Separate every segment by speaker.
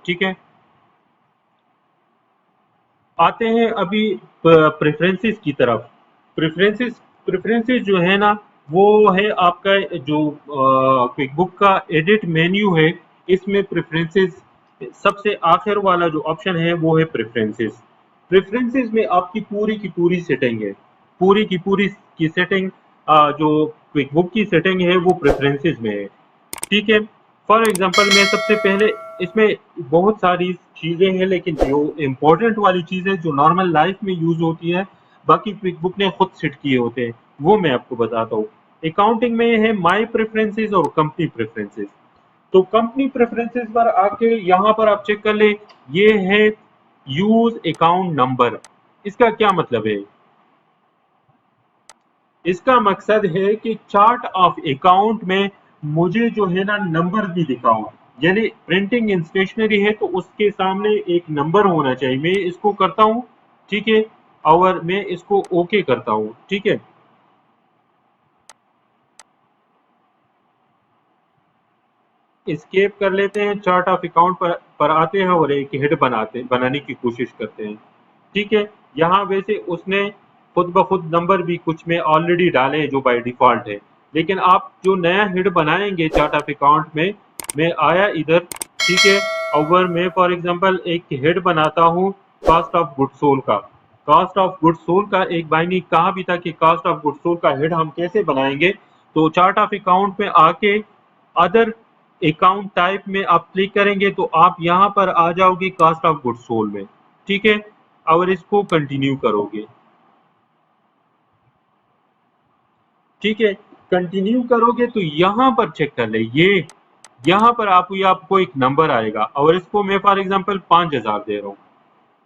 Speaker 1: ठीक है। आते हैं अभी प्रेफरेंसेस की तरफ। प्रेफरेंसेस प्रेफरेंसेस जो है ना, वो है आपका जो क्विक बुक का एडिट मेन्यू है, इसमें प्रेफरेंसेस सबसे आखिर वाला जो ऑप्शन है वो है प्रेफरेंसेस। प्रेफरेंसेस में आपकी पूरी की पूरी सेटिंग है, पूरी की पूरी की सेटिंग, जो क्विक बुक की सेटिंग है वो प्रेफरेंसेस में है। ठीक है। फॉर एग्जांपल मैं सबसे पहले, इसमें बहुत सारी चीज़ें हैं लेकिन जो इम्पोर्टेंट वाली चीज़ें जो नॉर्मल लाइफ में यूज़ होती है, बाकी क्विक बुक ने खुद सेट किए होते हैं, वो मैं आपको बताता हूँ। अकाउंटिंग में है माई प्रेफरेंसेस और कंपनी प्रेफरेंसेस। तो कंपनी प्रेफरेंसेस पर आके यहाँ पर आप चेक कर ले, ये है यूज अकाउंट नंबर। इसका क्या मतलब है? इसका मकसद है कि चार्ट ऑफ अकाउंट में मुझे जो है ना नंबर भी दिखाओ, यानी प्रिंटिंग इन स्टेशनरी है तो उसके सामने एक नंबर होना चाहिए। मैं इसको करता हूँ, ठीक है, और मैं इसको ओके करता हूँ, ठीक है। एस्केप कर लेते हैं, चार्ट ऑफ अकाउंट पर आते हैं और एक हेड बनाने की कोशिश करते हैं, ठीक है। यहाँ वैसे उसने खुद ब खुद नंबर भी कुछ में ऑलरेडी डाले हैं जो बाय डिफॉल्ट है, लेकिन आप जो नया हेड बनाएंगे चार्ट ऑफ अकाउंट में, मैं आया इधर, ठीक है, और मैं फॉर एग्जांपल एक हेड बनाता हूँ कॉस्ट ऑफ गुड सोल का। कॉस्ट ऑफ गुड सोल का एक भाई ने कहा भी था कि कॉस्ट ऑफ गुड सोल का हेड हम कैसे बनाएंगे। तो चार्ट ऑफ अकाउंट में आके अदर अकाउंट टाइप में आप क्लिक करेंगे तो आप यहाँ पर आ जाओगे कॉस्ट ऑफ गुड सोल में, ठीक है, और इसको कंटिन्यू करोगे, ठीक है। कंटिन्यू करोगे तो यहाँ पर चेक कर ले, ये यहाँ पर आपको एक नंबर आएगा और इसको मैं फॉर एग्जांपल 5000 दे रहा हूँ,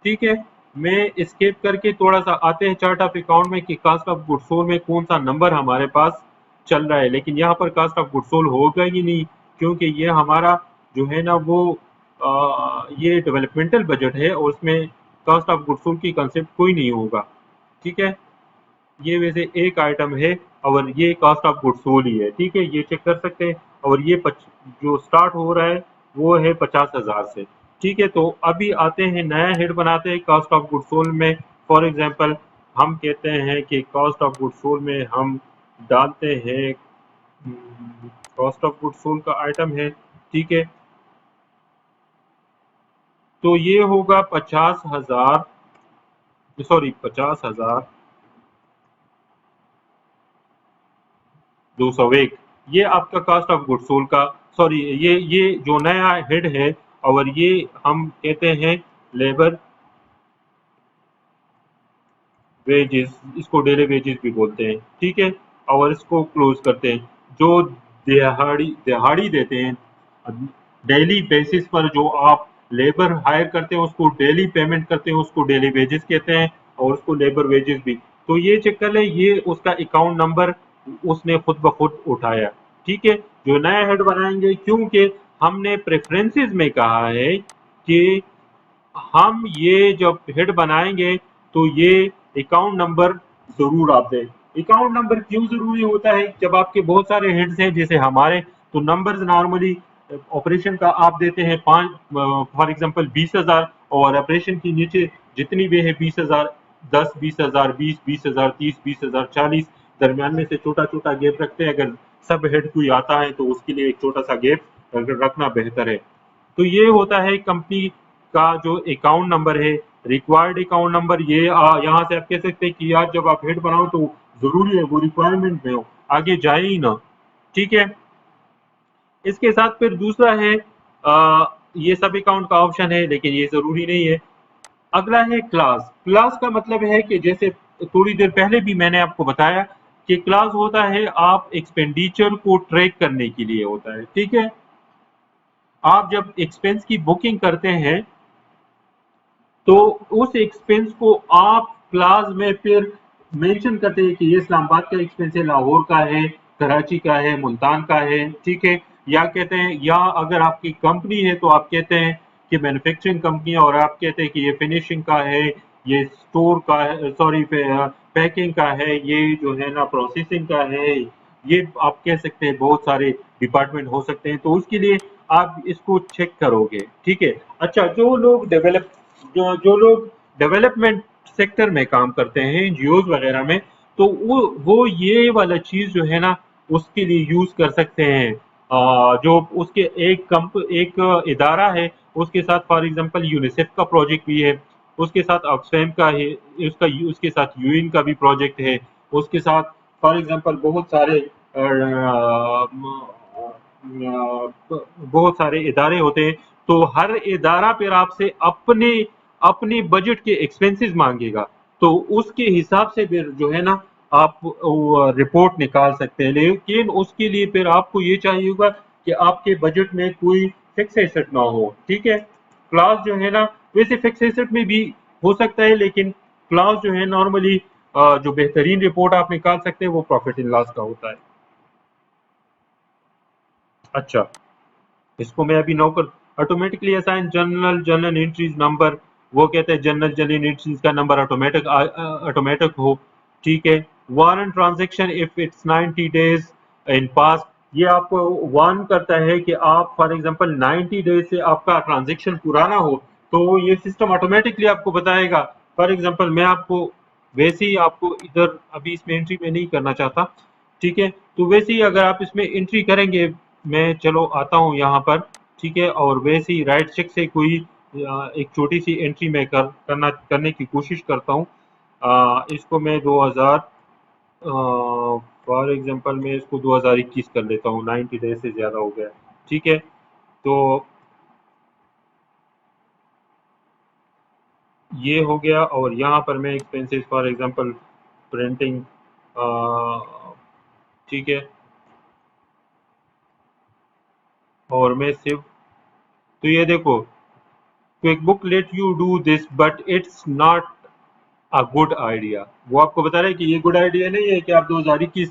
Speaker 1: ठीक है। मैं स्केप करके थोड़ा सा आते हैं चार्ट ऑफ अकाउंट में कि कास्ट ऑफ गुड सोल में कौन सा नंबर हमारे पास चल रहा है, लेकिन यहाँ पर कास्ट ऑफ गुड सोल होगा ही नहीं, क्योंकि ये हमारा जो है ना वो ये डेवलपमेंटल बजट है और उसमें कास्ट ऑफ गुड सोल की कंसेप्ट कोई नहीं होगा, ठीक है। ये वैसे एक आइटम है और ये कास्ट ऑफ गुड सोल ही है, ठीक है, ये चेक कर सकते हैं। और ये जो स्टार्ट हो रहा है वो है 50,000 से, ठीक है। तो अभी आते हैं नया हेड बनाते हैं कास्ट ऑफ गुड सोल में। फॉर एग्जांपल हम कहते हैं कि कॉस्ट ऑफ गुड सोल में हम डालते हैं, कॉस्ट ऑफ गुड सोल का आइटम है, ठीक है। तो ये होगा 50,000, सॉरी 50,201। ये आपका कास्ट ऑफ गुड सोल का, सॉरी ये जो नया हेड है, और ये हम कहते हैं लेबर वेजेस, इसको डेली वेजेस भी बोलते हैं, ठीक है। और इसको क्लोज करते हैं। जो दिहाड़ी दिहाड़ी देते हैं, डेली बेसिस पर जो आप लेबर हायर करते हैं उसको डेली पेमेंट करते हैं, उसको डेली वेजेस कहते हैं, और उसको लेबर वेजेस भी। तो ये चेक कर लें, ये उसका अकाउंट नंबर उसने खुद ब खुद उठाया, ठीक है। जो नया हेड बनाएंगे, क्योंकि हमने प्रेफरेंसेस में कहा है कि हम ये जब हेड बनाएंगे तो ये अकाउंट नंबर जरूर आप दें। अकाउंट नंबर क्यों जरूरी होता है? जब आपके बहुत सारे हेड्स हैं जैसे हमारे, तो नंबर्स नॉर्मली ऑपरेशन का आप देते हैं 5, फॉर एग्जांपल 20,000, और ऑपरेशन के नीचे जितनी भी है 20,000, 10, 20,000, 20, 20,000, 30, 20,000, 40, दरमियान में से छोटा छोटा गैप रखते हैं। अगर सब हेड कोई आता है तो उसके लिए एक छोटा सा गैप रखना बेहतर है। तो ये होता है कंपनी का जो अकाउंट नंबर है, रिक्वायर्ड अकाउंट नंबर। ये यहाँ से आप कह सकते हैं कि यार जब आप हेड बनाओ तो जरूरी है वो रिक्वायरमेंट में हो, आगे जाए ही ना, ठीक है। इसके साथ फिर दूसरा है, ये सब अकाउंट का ऑप्शन है लेकिन ये जरूरी नहीं है। अगला है क्लास। क्लास का मतलब है कि जैसे थोड़ी देर पहले भी मैंने आपको बताया कि क्लास होता है आप एक्सपेंडिचर को ट्रैक करने के लिए होता है, ठीक है। आप जब एक्सपेंस की बुकिंग करते हैं तो उस एक्सपेंस को आप क्लास में फिर मेंशन करते हैं कि ये इस्लामाबाद का एक्सपेंस है, लाहौर का है, कराची का है, मुल्तान का है, ठीक है। या कहते हैं, या अगर आपकी कंपनी है तो आप कहते हैं कि मैन्युफैक्चरिंग कंपनी है, और आप कहते हैं कि ये फिनिशिंग का है, ये स्टोर का है, सॉरी पैकिंग का है, ये जो है ना प्रोसेसिंग का है, ये आप कह सकते हैं बहुत सारे डिपार्टमेंट हो सकते हैं, तो उसके लिए आप इसको चेक करोगे, ठीक है। अच्छा, जो लोग डेवलपमेंट सेक्टर में काम करते हैं, एनजीओ वगैरह में, तो वो ये वाला चीज जो है ना उसके लिए यूज कर सकते हैं। जो उसके एक इदारा है, उसके साथ फॉर एग्जांपल यूनिसेफ का प्रोजेक्ट भी है, उसके साथ ऑक्सफैम का है, उसके साथ यूएन का भी प्रोजेक्ट है, उसके साथ फॉर एग्जांपल बहुत सारे इदारे होते हैं। तो हर इदारा फिर आपसे अपने अपने बजट के एक्सपेंसेस मांगेगा, तो उसके हिसाब से फिर जो है ना आप रिपोर्ट निकाल सकते हैं, लेकिन उसके लिए फिर आपको ये चाहिए होगा कि आपके बजट में कोई फिक्स एसेट ना हो, ठीक है। क्लास जो है ना, वैसे फिक्स एसेट में भी हो सकता है, लेकिन क्लास जो है नॉर्मली जो बेहतरीन रिपोर्ट आप निकाल सकते हैं वो प्रॉफिट इन लॉस का होता है। अच्छा, इसको मैं अभी नौकर automatically assign general entries number, वो कहते हैं जनरल एंट्रीज का नंबर ऑटोमेटिक हो, ठीक है। Warrant transaction if it's 90 days in past, ये आपको वार्न करता है कि आप फॉर एग्जांपल 90 डेज से आपका ट्रांजेक्शन पुराना हो, तो ये सिस्टम ऑटोमेटिकली आपको बताएगा। फॉर एग्जांपल मैं आपको वैसे ही आपको इधर अभी इसमें एंट्री में नहीं करना चाहता, ठीक है। तो वैसे ही अगर आप इसमें एंट्री करेंगे, मैं चलो आता हूँ यहाँ पर, ठीक है, और वैसे ही राइट चेक से कोई एक छोटी सी एंट्री मैं करने की कोशिश करता हूँ। इसको मैं 2000 फॉर एग्जांपल मैं इसको 2021 कर लेता हूँ, 90 डेज से ज़्यादा हो गया, ठीक है। तो ये हो गया, और यहाँ पर मैं एक्सपेंसेस फॉर एग्जांपल प्रिंटिंग, ठीक है, और मैं सिर्फ, तो ये देखो, quick book let you do this but it's not a good idea. वो आपको बता रहा है कि ये गुड आइडिया नहीं है कि आप 2021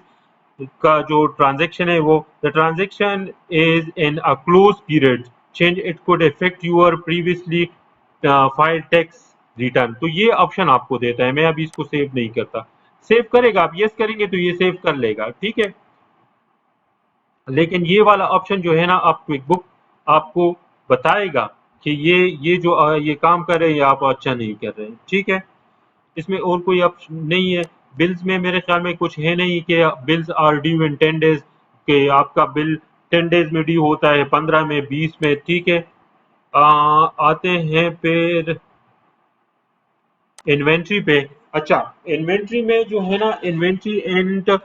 Speaker 1: का जो ट्रांजैक्शन है वो the transaction is in a close period, change it could affect your previously file tax return. तो ये ऑप्शन आपको देता है, मैं अभी इसको सेव नहीं करता। सेव करेगा, आप यस करेंगे तो ये सेव कर लेगा, ठीक है। लेकिन ये वाला ऑप्शन जो है ना, आप क्विक बुक आपको बताएगा कि ये जो ये काम कर रहे हैं ये आप अच्छा नहीं कर रहे हैं, ठीक है। इसमें और कोई ऑप्शन नहीं है। बिल्स में मेरे ख्याल में कुछ है नहीं कि bills are due in 10 days, कि आपका बिल 10 डेज में ड्यू होता है, 15 में, 20 में, ठीक है। आते हैं फिर इन्वेंट्री पे। अच्छा, इन्वेंट्री में जो है ना, इन्वेंट्री एंड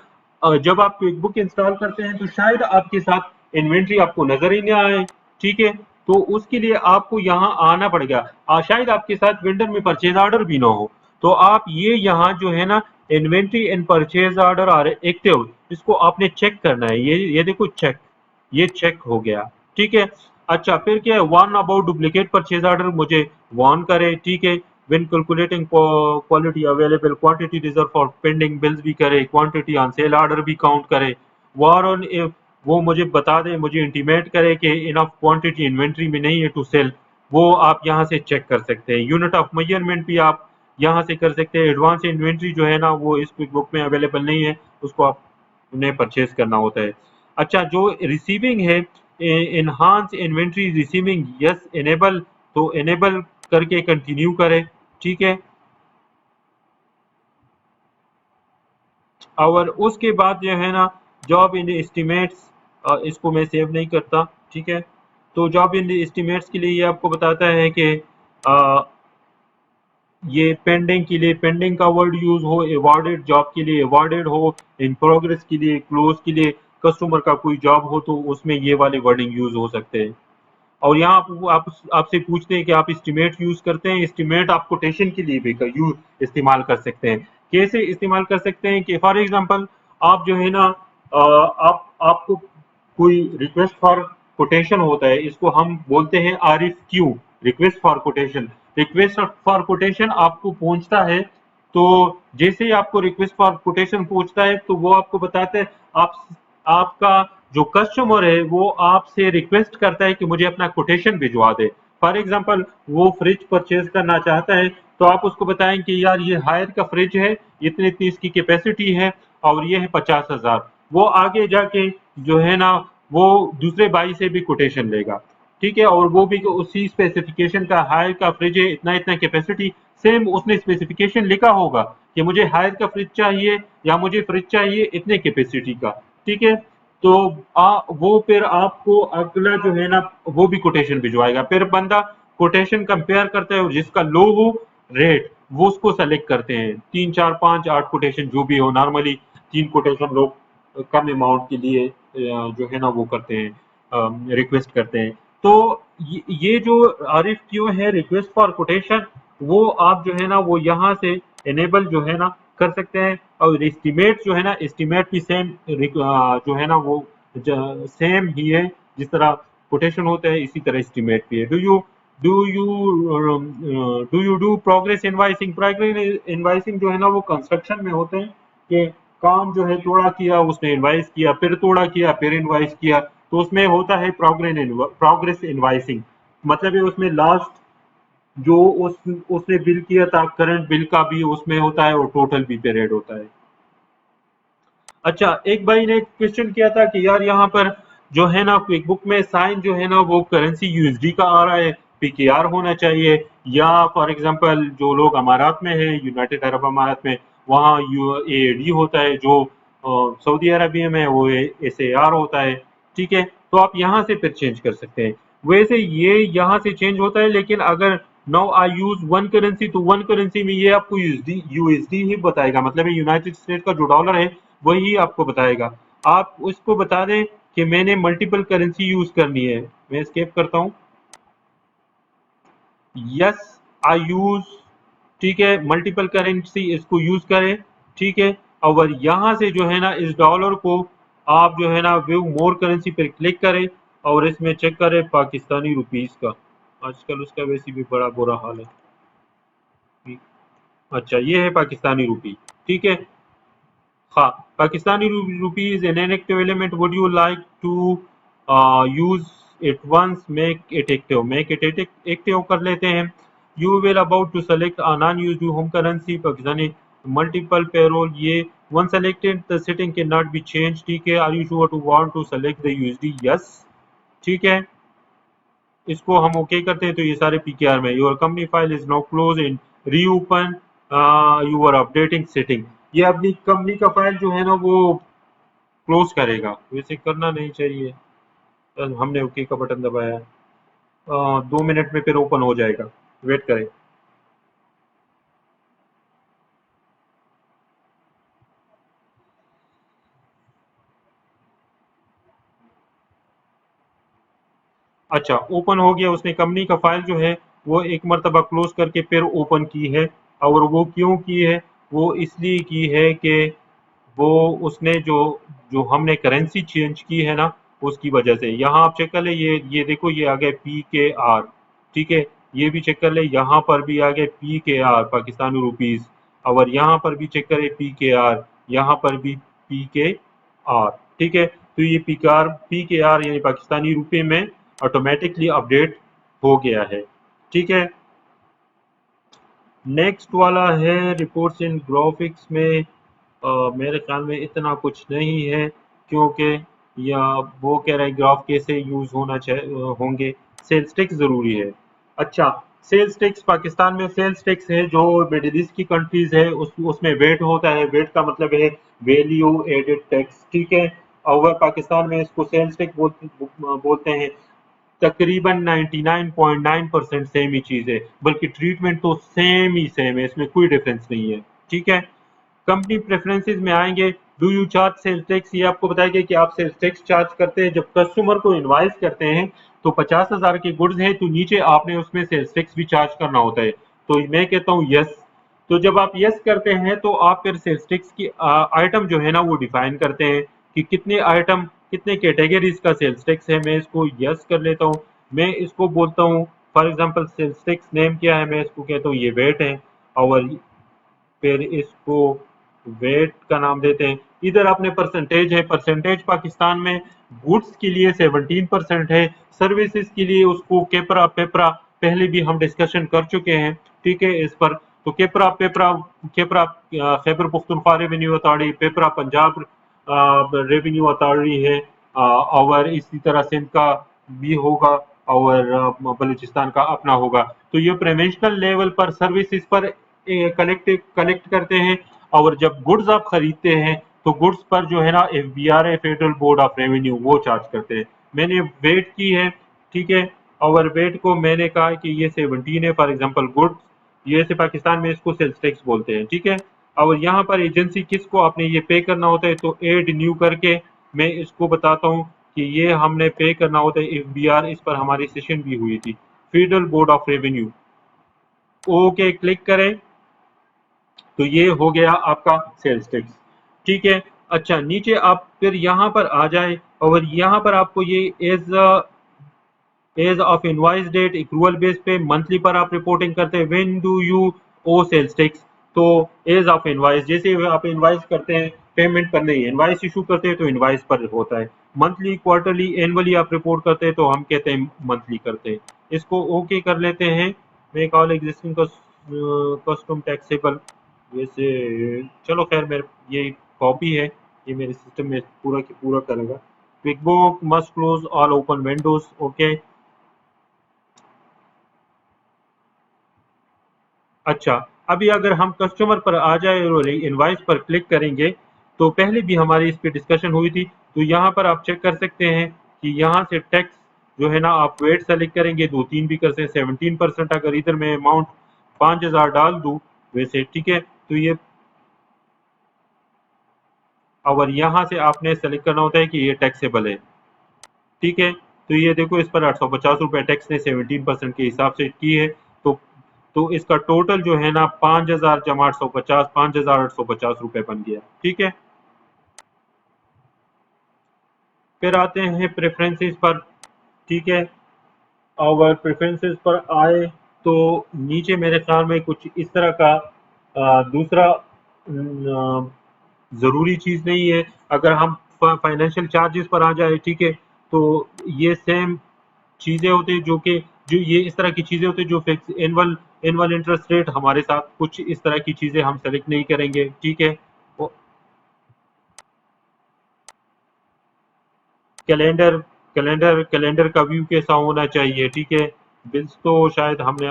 Speaker 1: जब आप क्विक बुक इंस्टॉल करते हैं तो शायद आपके साथ इन्वेंट्री आपको नजर ही ना आए, ठीक है। तो उसके लिए आपको यहाँ आना पड़ेगा। शायद आपके साथ वेंडर में परचेज ऑर्डर भी ना हो, तो आप ये यहाँ जो है ना, inventory and purchase order are active, इसको आपने चेक करना है। ये देखो चेक, ये चेक हो गया, ठीक है। अच्छा, फिर क्या है, warn about duplicate purchase order, मुझे वार्न करे, ठीक है। when calculating quality available quantity reserve for pending bills भी करे, quantity on sale order भी काउंट करे, war on if वो मुझे बता दे, मुझे इंटीमेट करे कि इनफ क्वांटिटी इन्वेंट्री में नहीं है टू सेल, वो आप यहाँ से चेक कर सकते हैं। यूनिट ऑफ मेजरमेंट भी आप यहाँ से कर सकते हैं। एडवांस इन्वेंट्री जो है ना वो इस क्विक बुक में अवेलेबल नहीं है, उसको आप उन्हें परचेज करना होता है। अच्छा, जो रिसीविंग है, enhance inventory receiving, yes enable, तो इनेबल करके कंटिन्यू करें, ठीक है। और उसके बाद जो है ना, जॉब इन एस्टिमेट्स, इसको मैं सेव नहीं करता, ठीक है। तो जॉब इन एस्टिमेट्स के लिए ये आपको बताता है कि अ, ये पेंडिंग के लिए पेंडिंग का वर्ड यूज हो, अवॉर्डेड जॉब के लिए अवॉर्डेड हो, इन प्रोग्रेस के लिए, क्लोज के लिए, कस्टमर का कोई जॉब हो तो उसमें ये वाले वर्डिंग यूज हो सकते हैं। और यहाँ आप आपसे पूछते हैं कि आप एस्टिमेट यूज करते हैं, एस्टिमेट आप कोटेशन के लिए भी यूज इस्तेमाल कर सकते हैं। कैसे इस्तेमाल कर सकते हैं कि फॉर एग्जांपल आप जो है ना, आपको कोई रिक्वेस्ट फॉर कोटेशन होता है, इसको हम बोलते हैं RFQ, request for quotation. Request for quotation आपको पहुंचता है, तो जैसे ही आपको रिक्वेस्ट फॉर कोटेशन पहुंचता है तो वो आपको बताते हैं, आप आपका जो कस्टमर है वो आपसे रिक्वेस्ट करता है कि मुझे अपना कोटेशन भिजवा दे। फॉर एग्जांपल वो फ्रिज परचेज करना चाहता है, तो आप उसको बताएं कि यार ये हायर का फ्रिज है, इतनी इतनी इसकी कैपेसिटी है और ये है 50,000। वो आगे जाके जो है ना वो दूसरे भाई से भी कोटेशन लेगा, ठीक है, और वो भी उसी स्पेसिफिकेशन का, हायर का फ्रिज है, इतना इतना कैपेसिटी, सेम उसने स्पेसिफिकेशन लिखा होगा कि मुझे हायर का फ्रिज चाहिए या मुझे फ्रिज चाहिए इतने कैपेसिटी का, ठीक है। तो वो फिर आपको अगला जो है ना वो भी कोटेशन भिजवाएगा, फिर बंदा कोटेशन कंपेयर करता है और जिसका लो हो रेट वो उसको सेलेक्ट करते हैं, 3 4 5 8 कोटेशन जो भी हो, नॉर्मली 3 कोटेशन लोग कम अमाउंट के लिए जो है ना वो करते हैं, रिक्वेस्ट करते हैं। तो ये जो आरिफ क्यों है रिक्वेस्ट फॉर कोटेशन, वो आप जो है ना वो यहाँ से इनेबल जो है ना कर सकते हैं। और एस्टिमेट जो है ना, एस्टिमेट भी सेम जो है ना वो सेम ही है, जिस तरह कोटेशन होता है इसी तरह एस्टिमेट भी है। Do you do progress invoicing? Progress invoicing जो है ना वो कंस्ट्रक्शन में होते हैं कि काम जो है थोड़ा किया उसने इनवाइस किया, फिर थोड़ा किया फिर इनवाइस किया, तो उसमें होता है प्रोग्रेस इनवाइसिंग। मतलब है उसमें लास्ट जो उसने बिल किया था करंट बिल का भी उसमें होता है और टोटल भी पीरियड होता है। अच्छा, एक भाई ने क्वेश्चन किया था कि यार यहाँ पर जो है ना क्विक बुक में साइन जो है ना वो करेंसी यूएसडी का आ रहा है, पीकेआर होना चाहिए, या फॉर एग्जांपल जो लोग अमारात में है, यूनाइटेड अरब अमारात में, वहाँ एडी होता है, जो सऊदी अरबिया में वो एसएआर होता है, ठीक है। तो आप यहाँ से फिर चेंज कर सकते हैं। वैसे ये यहाँ से चेंज होता है, लेकिन अगर now I use one currency, तो वन करेंसी में ये आपको यूएसडी ही बताएगा, मतलब यूनाइटेड स्टेट का जो डॉलर है वही आपको बताएगा। आप उसको बता दें कि मैंने मल्टीपल करेंसी यूज करनी है। मैं एस्केप करता हूँ। यस, आई यूज, ठीक है, मल्टीपल करेंसी इसको यूज करें, ठीक है। और यहाँ से जो है ना इस डॉलर को आप जो है ना व्यू मोर करेंसी पर क्लिक करें और इसमें चेक करें पाकिस्तानी रुपीस का। आजकल उसका वैसे भी बड़ा बुरा हाल है। अच्छा, ये है पाकिस्तानी रुपी, ठीक है। हाँ, Pakistani rupees an inactive element, would you like to use it once, make it active कर लेते हैं। You will about to select a non used home currency Pakistani multiple payroll, ये one selected the setting can not be change, ठीक है। Are you sure to want to select the USD? Yes, ठीक है। इसको हम ओके करते हैं तो ये सारे पीकेआर में, your company file is now close in reopen, you are updating setting, ये अपनी कंपनी का फाइल जो है ना वो क्लोज करेगा, वैसे करना नहीं चाहिए। हमने ओके का बटन दबाया, 2 मिनट में फिर ओपन हो जाएगा, वेट करें। अच्छा, ओपन हो गया, उसने कंपनी का फाइल जो है वो एक मरतबा क्लोज करके फिर ओपन की है। और वो क्यों की है? वो इसलिए की है कि वो उसने जो जो हमने करेंसी चेंज की है ना उसकी वजह से। यहाँ आप चेक कर ले, ये देखो ये आ गया पीकेआर, ठीक है। ये भी चेक कर ले, यहाँ पर भी आ गया पीकेआर पाकिस्तानी रुपीस, और यहाँ पर भी चेक करें पीकेआर, यहाँ पर भी पीकेआर, ठीक है। तो ये पीकेआर यानी पाकिस्तानी रुपए में ऑटोमेटिकली अपडेट हो गया है, ठीक है। नेक्स्ट वाला है रिपोर्ट्स इन ग्राफिक्स में। मेरे ख्याल में इतना कुछ नहीं है, क्योंकि या वो कह रहे हैं ग्राफ कैसे यूज होना चाहिए होंगे। सेल्स टैक्स जरूरी है। अच्छा, सेल्स टैक्स पाकिस्तान में सेल्स टैक्स है जो मिडिल ईस्ट की कंट्रीज है उसमें वेट होता है, वेट का मतलब है वैल्यू एडेड टैक्स, ठीक है। और पाकिस्तान में इसको सेल्स टैक्स बोलते हैं। तकरीबन 99.9% सेम ही चीज है, बल्कि ट्रीटमेंट तो सेम है, इसमें कोई डिफरेंस नहीं है, ठीक है। कंपनी प्रेफरेंसेस में आएंगे। Do you charge sales tax? ये आपको बताएगा कि आप सेल्स टैक्स चार्ज करते हैं। जब कस्टमर को इनवाइस करते हैं तो 50,000 के गुड्स है तो नीचे आपने उसमें सेल्स टैक्स भी चार्ज करना होता है। तो मैं कहता हूँ यस। तो जब आप यस करते हैं तो आप फिर सेल्स टैक्स की आइटम जो है ना वो डिफाइन करते हैं कि कितने आइटम, कितने कैटेगरीज का सेल्स टैक्स है। मैं इसको यस कर लेता हूँ। मैं इसको बोलता हूँ for example sales tax name क्या है, मैं इसको कहता हूँ ये वेट है, और फिर इसको वेट का नाम देते हैं। इधर अपने परसेंटेज है, परसेंटेज पाकिस्तान में गुड्स के लिए 17% है, सर्विसेज के लिए उसको केपरा पेपरा, पहले भी हम डिस्कशन कर चुके हैं, ठीक है इस पर। तो KPRA PRA, KPRA Khyber Pakhtunkhwa revenue authority, PRA Punjab revenue authority है, और इसी तरह सिंध का भी होगा, और बलूचिस्तान का अपना होगा। तो ये प्रिवेंशनल लेवल पर सर्विसेज पर कलेक्ट करते हैं, और जब गुड्स आप खरीदते हैं तो गुड्स पर जो है ना FBR, federal board of revenue, वो चार्ज करते हैं। मैंने वेट की है, ठीक है, और वेट को मैंने कहा कि ये 17 है फॉर एग्जांपल गुड्स, ये से पाकिस्तान में इसको सेल्स टैक्स बोलते हैं, ठीक है। और यहाँ पर एजेंसी किसको आपने ये पे करना होता है, तो एड न्यू करके मैं इसको बताता हूँ कि ये हमने पे करना होता है FBR, इस पर हमारी सेशन भी हुई थी, federal board of revenue. Okay click करें तो ये हो गया आपका सेल्स टैक्स, ठीक है। अच्छा, नीचे आप फिर यहाँ पर आ जाए, और यहाँ पर आपको ये age of invoice date accrual base पे मंथली पर आप रिपोर्टिंग करते हैं, when do you owe sales tax. तो एज ऑफ इनवाइस, जैसे आप इनवाइस करते हैं पेमेंट पर नहीं, इनवाइस इशू करते हैं तो इनवाइस पर होता है। मंथली, क्वार्टरली, एनुअली आप रिपोर्ट करते हैं तो हम कहते हैं मंथली करते हैं। इसको ओके कर लेते हैं। Make all existing custom taxable, वैसे चलो खैर, मेरे ये कॉपी है, ये मेरे सिस्टम में पूरा की पूरा करेगा। Quick book must close all open Windows, okay. अच्छा, अभी अगर हम कस्टमर पर आ जाए और इनवाइस पर क्लिक करेंगे, तो पहले भी हमारी इस पे डिस्कशन हुई थी, तो यहाँ पर आप चेक कर सकते हैं कि यहाँ से टैक्स जो है ना, आप वेट सेलेक्ट करेंगे, 2-3 भी कर सकते हैं, 17%। अगर इधर मैं अमाउंट 5,000 डाल दूँ वैसे, ठीक है, तो ये, और यहाँ से आपने सेलेक्ट करना होता है कि ये टैक्सेबल है, ठीक है। तो ये देखो, इस पर 850 रुपये टैक्स ने 17% के हिसाब से की है। तो इसका टोटल जो है ना 5,000 जमा 850, 5,850 रुपये बन गया, ठीक है। फिर आते हैं प्रेफरेंसेस पर, ठीक है। और प्रेफरेंसेस पर आए तो नीचे मेरे ख्याल में कुछ इस तरह का दूसरा ज़रूरी चीज़ नहीं है। अगर हम फाइनेंशियल चार्जेस पर आ जाए, ठीक है, तो ये सेम चीज़ें होती हैं जो ये इस तरह की चीज़ें होती हैं जो fix annual annual interest rate, हमारे साथ कुछ इस तरह की चीज़ें हम सेलेक्ट नहीं करेंगे, ठीक है। कैलेंडर कैलेंडर का व्यू कैसा होना चाहिए, ठीक है। बिल्स तो शायद हमने,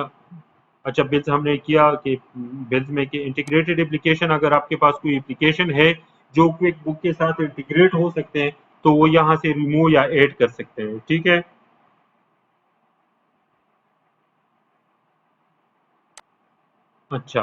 Speaker 1: अच्छा बिल्स हमने किया कि बिल्स में कि इंटीग्रेटेड एप्लीकेशन, अगर आपके पास कोई एप्लीकेशन है जो क्विक बुक के साथ इंटीग्रेट हो सकते हैं, तो वो यहाँ से रिमूव या ऐड कर सकते हैं, ठीक है। अच्छा,